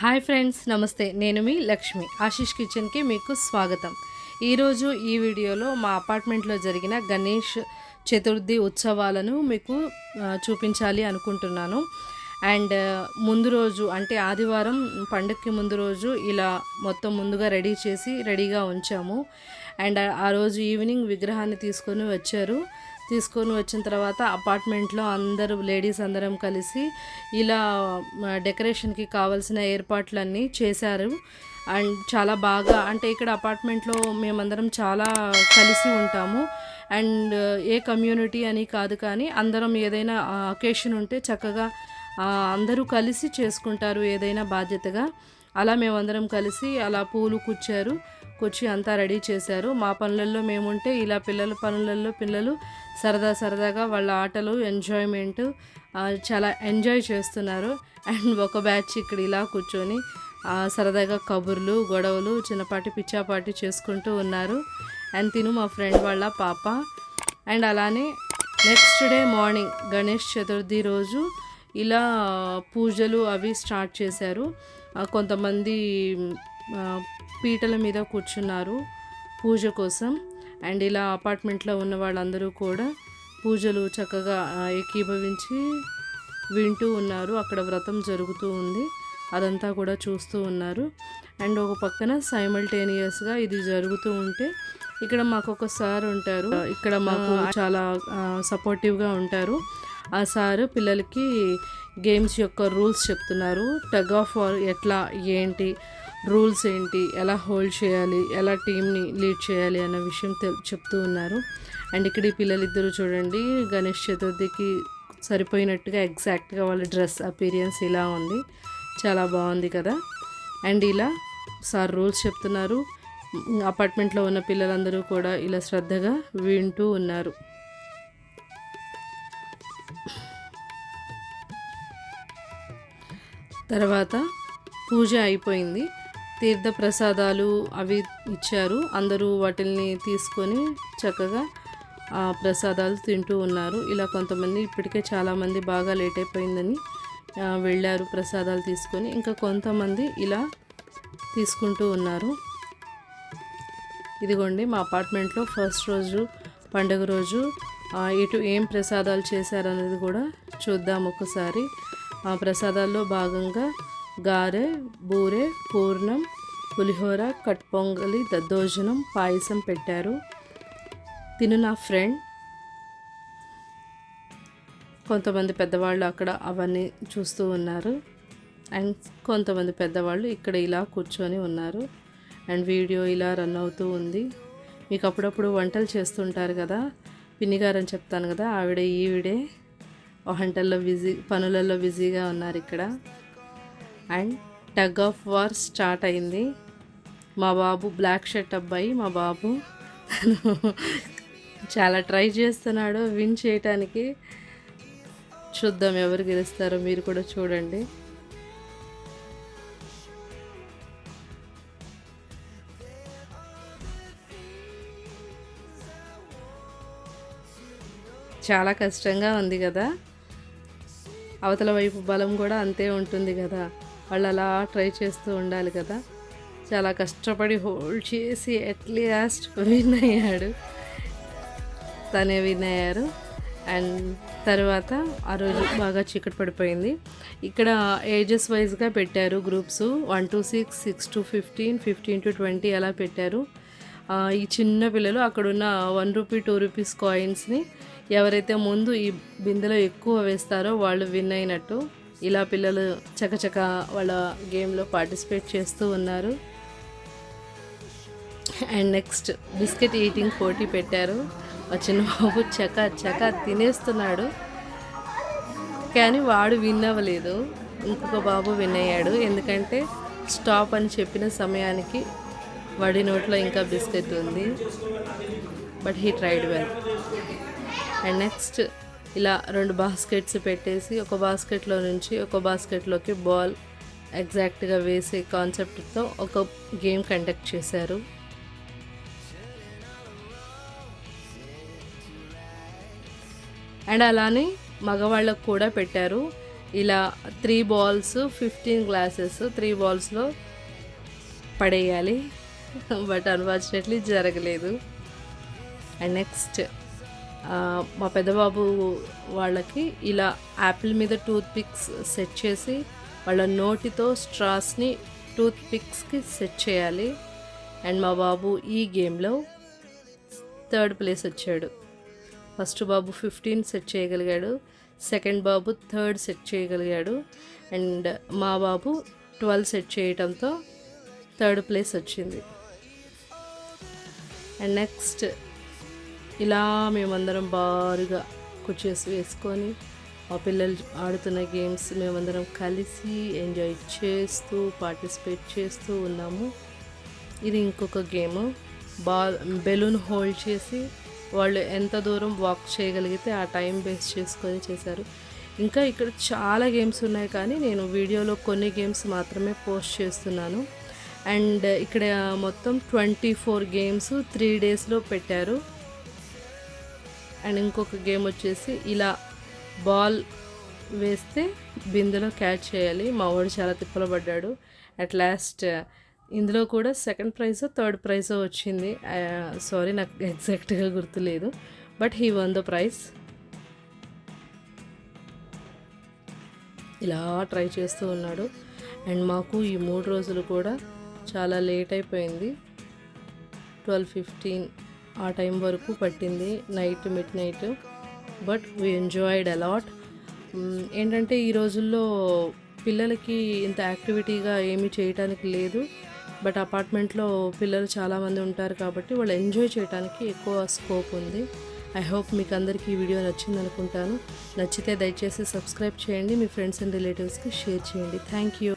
Hi friends, నమస్తే. నేను మీ లక్ష్మి. ఆశీష్ కిచెన్కి మీకు స్వాగతం. ఈరోజు ఈ వీడియోలో మా అపార్ట్మెంట్లో జరిగిన గణేష్ చతుర్థి ఉత్సవాలను మీకు చూపించాలి అనుకుంటున్నాను. అండ్ ముందు రోజు అంటే ఆదివారం పండుగకి ముందు రోజు ఇలా మొత్తం ముందుగా రెడీ చేసి రెడీగా ఉంచాము. అండ్ ఆ రోజు ఈవినింగ్ విగ్రహాన్ని తీసుకొని వచ్చిన తర్వాత అపార్ట్మెంట్లో అందరూ లేడీస్ అందరం కలిసి ఇలా డెకరేషన్కి కావాల్సిన ఏర్పాట్లన్నీ చేశారు. అండ్ చాలా బాగా అంటే ఇక్కడ అపార్ట్మెంట్లో మేమందరం చాలా కలిసి ఉంటాము. అండ్ ఏ కమ్యూనిటీ అని కాదు, కానీ అందరం ఏదైనా అకేషన్ ఉంటే చక్కగా అందరూ కలిసి చేసుకుంటారు ఏదైనా బాధ్యతగా. అలా మేమందరం కలిసి అలా పూలు కుచ్చి అంతా రెడీ చేశారు. మా పనులలో మేముంటే ఇలా పిల్లలు సరదాగా వాళ్ళ ఆటలు ఎంజాయ్మెంట్ చాలా ఎంజాయ్ చేస్తున్నారు. అండ్ ఒక బ్యాచ్ ఇక్కడ ఇలా కూర్చొని సరదాగా కబుర్లు గొడవలు చిన్నపాటి పిచ్చాపాటి చేసుకుంటూ ఉన్నారు. అండ్ తిను మా ఫ్రెండ్ వాళ్ళ పాప. అండ్ అలానే next day morning Ganesh Chaturthi రోజు ఇలా పూజలు అవి స్టార్ట్ చేశారు. కొంతమంది పీటల మీద కూర్చున్నారు పూజ కోసం. అండ్ ఇలా అపార్ట్మెంట్లో ఉన్న వాళ్ళందరూ కూడా పూజలు చక్కగా ఏకీభవించి వింటూ ఉన్నారు. అక్కడ వ్రతం జరుగుతూ ఉంది, అదంతా కూడా చూస్తూ ఉన్నారు. అండ్ ఒక పక్కన సైమల్టేనియస్గా ఇది జరుగుతూ ఉంటే ఇక్కడ మాకు ఒక సార్ ఉంటారు. ఇక్కడ మాకు చాలా సపోర్టివ్గా ఉంటారు. ఆ సారు పిల్లలకి గేమ్స్ యొక్క రూల్స్ చెప్తున్నారు. టగ్ ఆఫ్ వార్ ఎట్లా, ఏంటి రూల్స్ ఏంటి, ఎలా హోల్డ్ చేయాలి, ఎలా టీమ్ని లీడ్ చేయాలి అన్న విషయం చెప్తూ ఉన్నారు. అండ్ ఇక్కడ ఈ పిల్లలిద్దరూ చూడండి, గణేష్ చతుర్థికి సరిపోయినట్టుగా ఎగ్జాక్ట్గా వాళ్ళ డ్రెస్ అపీరియన్స్ ఇలా ఉంది. చాలా బాగుంది కదా. అండ్ ఇలా సార్ రూల్స్ చెప్తున్నారు. అపార్ట్మెంట్లో ఉన్న పిల్లలందరూ కూడా ఇలా శ్రద్ధగా వింటూ ఉన్నారు. తర్వాత పూజ అయిపోయింది. తీర్థ ప్రసాదాలు అవి ఇచ్చారు. అందరూ వాటిల్ని తీసుకొని చక్కగా ప్రసాదాలు తింటూ ఉన్నారు. ఇలా కొంతమంది ఇప్పటికే చాలామంది బాగా లేట్ అయిపోయిందని వెళ్ళారు ప్రసాదాలు తీసుకొని. ఇంకా కొంతమంది ఇలా తీసుకుంటూ ఉన్నారు. ఇదిగోండి మా అపార్ట్మెంట్లో ఫస్ట్ రోజు పండుగ రోజు ఇటు ఏం ప్రసాదాలు చేశారనేది కూడా చూద్దాం ఒకసారి. ఆ ప్రసాదాల్లో భాగంగా గారె, బూరె, పూర్ణం, పులిహోర, కట్ పొంగలి, దద్దోజనం, పాయసం పెట్టారు. తిను నా ఫ్రెండ్. కొంతమంది పెద్దవాళ్ళు అక్కడ అవన్నీ చూస్తూ ఉన్నారు. అండ్ కొంతమంది పెద్దవాళ్ళు ఇక్కడ ఇలా కూర్చొని ఉన్నారు. అండ్ వీడియో ఇలా రన్ అవుతూ ఉంది. మీకు అప్పుడప్పుడు వంటలు చేస్తుంటారు కదా, పిన్నిగారని చెప్తాను కదా, ఈవిడే వంటల్లో పనులలో బిజీగా ఉన్నారు ఇక్కడ. And tug of war start అయింది. మా బాబు బ్లాక్ షర్ట్ అబ్బాయి, మా బాబు చాలా ట్రై చేస్తున్నాడు విన్ చేయటానికి. చూద్దాం ఎవరు గెలుస్తారో, మీరు కూడా చూడండి. చాలా కష్టంగా ఉంది కదా. అవతల వైపు బలం కూడా అంతే ఉంటుంది కదా. వాళ్ళు అలా ట్రై చేస్తూ ఉండాలి కదా. చాలా కష్టపడి హోల్డ్ చేసి అట్లీస్ట్ విన్ అయ్యాడు. తనే విన్ అయ్యారు. అండ్ తర్వాత ఆ రోజు బాగా చీకటి పడిపోయింది. ఇక్కడ ఏజెస్ వైజ్గా పెట్టారు గ్రూప్స్. 1 to 6, 6 to 15, 15 to 20 అలా పెట్టారు. ఈ చిన్న పిల్లలు అక్కడున్న 1 రూపీ 2 రూపీస్ కాయిన్స్ని ఎవరైతే ముందు ఈ బిందెలో ఎక్కువ వేస్తారో వాళ్ళు విన్ అయినట్టు. ఇలా పిల్లలు చకచక వాళ్ళ గేమ్లో పార్టిసిపేట్ చేస్తూ ఉన్నారు. అండ్ నెక్స్ట్ బిస్కెట్ ఈటింగ్ పోటీ పెట్టారు. ఆ చిన్న బాబు చక తినేస్తున్నాడు, కానీ వాడు విన్ అవ్వలేదు. ఇంకొక బాబు విన్ అయ్యాడు. ఎందుకంటే స్టాప్ అని చెప్పిన సమయానికి వాడి నోట్లో ఇంకా బిస్కెట్ ఉంది. But he tried well. And next ఇలా 2 బాస్కెట్స్ పెట్టేసి ఒక బాస్కెట్లో నుంచి ఒక బాస్కెట్లోకి బాల్ ఎగ్జాక్ట్గా వేసే కాన్సెప్ట్తో ఒక గేమ్ కండక్ట్ చేశారు. అండ్ అలానే మగవాళ్ళకు కూడా పెట్టారు. ఇలా 3 బాల్స్ 15 గ్లాసెస్ 3 బాల్స్లో పడేయాలి. బట్ అన్ఫార్చునేట్లీ జరగలేదు. అండ్ నెక్స్ట్ మా పెద్దబాబు వాళ్ళకి ఇలా యాపిల్ మీద టూత్ పిక్స్ సెట్ చేసి వాళ్ళ నోటితో స్ట్రాస్ని టూత్ పిక్స్కి సెట్ చేయాలి. అండ్ మా బాబు ఈ గేమ్లో 3rd ప్లేస్ వచ్చాడు. ఫస్ట్ బాబు 15 సెట్ చేయగలిగాడు, సెకండ్ బాబు 3rd సెట్ చేయగలిగాడు, అండ్ మా బాబు 12 సెట్ చేయటంతో 3rd ప్లేస్ వచ్చింది. అండ్ నెక్స్ట్ ఇలా మేమందరం బారుగా కుర్చీస్ వేసుకొని మా పిల్లలు ఆడుతున్న గేమ్స్ మేమందరం కలిసి ఎంజాయ్ చేస్తూ పార్టిసిపేట్ చేస్తూ ఉన్నాము. ఇది ఇంకొక గేమ్, బెలూన్ హోల్డ్ చేసి వాళ్ళు ఎంత దూరం వాక్ చేయగలిగితే ఆ టైం బేస్ చేసుకొని చేశారు. ఇంకా ఇక్కడ చాలా గేమ్స్ ఉన్నాయి, కానీ నేను వీడియోలో కొన్ని గేమ్స్ మాత్రమే పోస్ట్ చేస్తున్నాను. అండ్ ఇక్కడ మొత్తం 24 గేమ్స్ 3 డేస్లో పెట్టారు. అండ్ ఇంకొక గేమ్ వచ్చేసి ఇలా బాల్ వేస్తే బిందెలో క్యాచ్ చేయాలి. మా వాడు చాలా తిప్పలు పడ్డాడు. అట్ లాస్ట్ ఇందులో కూడా 2nd ప్రైజో 3rd ప్రైజో వచ్చింది. సారీ, నాకు ఎగ్జాక్ట్గా గుర్తులేదు, but he won the prize. ఇలా ట్రై చేస్తూ ఉన్నాడు. అండ్ మాకు ఈ 3 రోజులు కూడా చాలా లేట్ అయిపోయింది. 12:15 ఆ టైం వరకు పట్టింది, night mid night. But we enjoyed a lot. ఏంటంటే ఈ రోజుల్లో పిల్లలకి ఇంత యాక్టివిటీగా ఏమీ చేయటానికి లేదు. బట్ అపార్ట్మెంట్లో పిల్లలు చాలామంది ఉంటారు కాబట్టి వాళ్ళు ఎంజాయ్ చేయడానికి ఎక్కువ స్కోప్ ఉంది. ఐ హోప్ మీకు అందరికీ ఈ వీడియో నచ్చింది అనుకుంటాను. నచ్చితే దయచేసి సబ్స్క్రైబ్ చేయండి, మీ ఫ్రెండ్స్ అండ్ రిలేటివ్స్కి షేర్ చేయండి. Thank you.